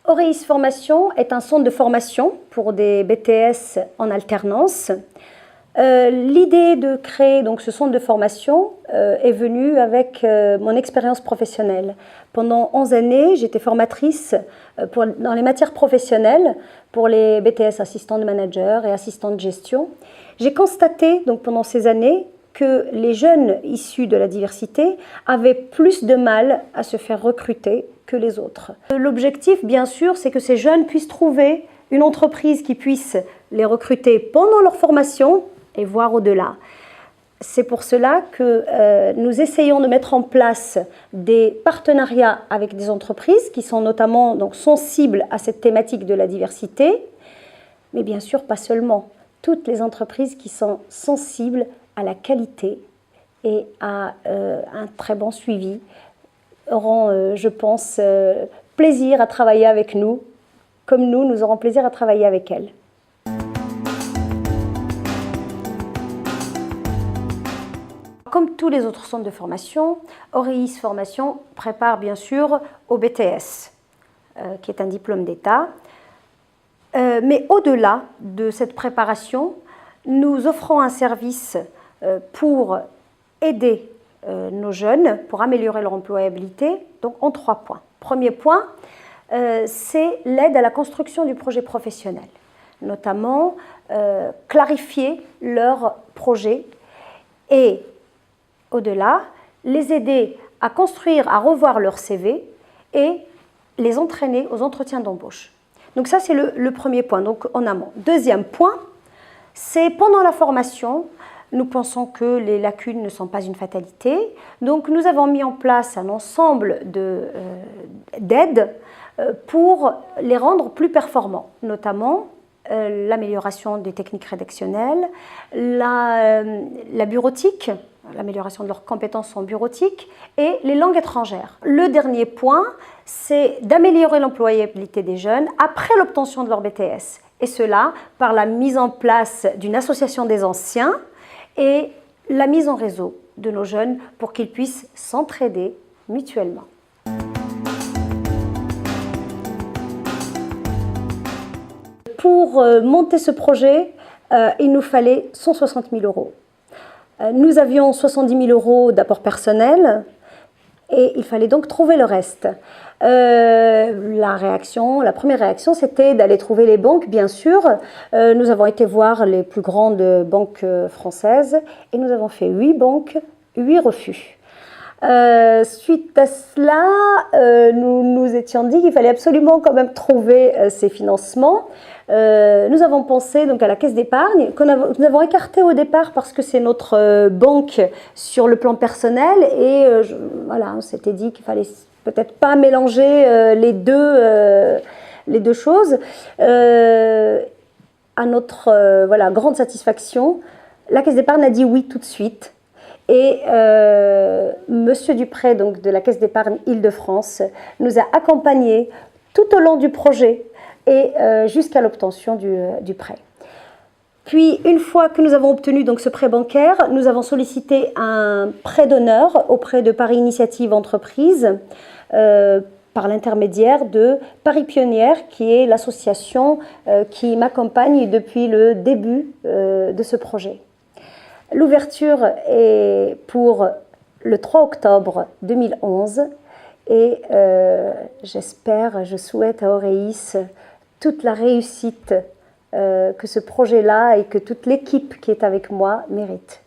Auréis Formation est un centre de formation pour des BTS en alternance. L'idée de créer donc, ce centre de formation est venue avec mon expérience professionnelle. Pendant 11 années, j'étais formatrice dans les matières professionnelles pour les BTS assistants de manager et assistants de gestion. J'ai constaté donc, pendant ces années que les jeunes issus de la diversité avaient plus de mal à se faire recruter que les autres. L'objectif, bien sûr, c'est que ces jeunes puissent trouver une entreprise qui puisse les recruter pendant leur formation et voire au-delà. C'est pour cela que nous essayons de mettre en place des partenariats avec des entreprises qui sont notamment donc, sensibles à cette thématique de la diversité, mais bien sûr pas seulement. Toutes les entreprises qui sont sensibles à la qualité et à un très bon suivi auront, je pense, plaisir à travailler avec nous, comme nous aurons plaisir à travailler avec elles. Comme tous les autres centres de formation, Auréis Formation prépare bien sûr au BTS, qui est un diplôme d'État. Mais au-delà de cette préparation, nous offrons un service pour aider nos jeunes, pour améliorer leur employabilité, donc en 3 points. Premier point, c'est l'aide à la construction du projet professionnel, notamment clarifier leur projet et au-delà, les aider à construire, à revoir leur CV et les entraîner aux entretiens d'embauche. Donc ça, c'est le premier point, donc en amont. Deuxième point, c'est pendant la formation, nous pensons que les lacunes ne sont pas une fatalité. Donc nous avons mis en place un ensemble d'aides pour les rendre plus performants, notamment l'amélioration des techniques rédactionnelles, la bureautique, l'amélioration de leurs compétences en bureautique et les langues étrangères. Le dernier point, c'est d'améliorer l'employabilité des jeunes après l'obtention de leur BTS. Et cela par la mise en place d'une association des anciens et la mise en réseau de nos jeunes pour qu'ils puissent s'entraider mutuellement. Pour monter ce projet, il nous fallait 160 000 €. Nous avions 70 000 € d'apport personnel et il fallait donc trouver le reste. La première réaction, c'était d'aller trouver les banques, bien sûr. Nous avons été voir les plus grandes banques françaises et nous avons fait 8 banques, 8 refus. Suite à cela, nous nous étions dit qu'il fallait absolument quand même trouver ces financements. Nous avons pensé donc à la Caisse d'épargne, que nous avons écartée au départ parce que c'est notre banque sur le plan personnel et voilà, on s'était dit qu'il fallait peut-être pas mélanger les deux choses. À notre voilà, grande satisfaction, la Caisse d'épargne a dit oui tout de suite. Et Monsieur Dupré, donc de la Caisse d'épargne Île-de-France, nous a accompagnés tout au long du projet et jusqu'à l'obtention du prêt. Puis, une fois que nous avons obtenu donc, ce prêt bancaire, nous avons sollicité un prêt d'honneur auprès de Paris Initiative Entreprise par l'intermédiaire de Paris Pionnière, qui est l'association qui m'accompagne depuis le début de ce projet. L'ouverture est pour le 3 octobre 2011 et je souhaite à Auréis toute la réussite que ce projet-là et que toute l'équipe qui est avec moi mérite.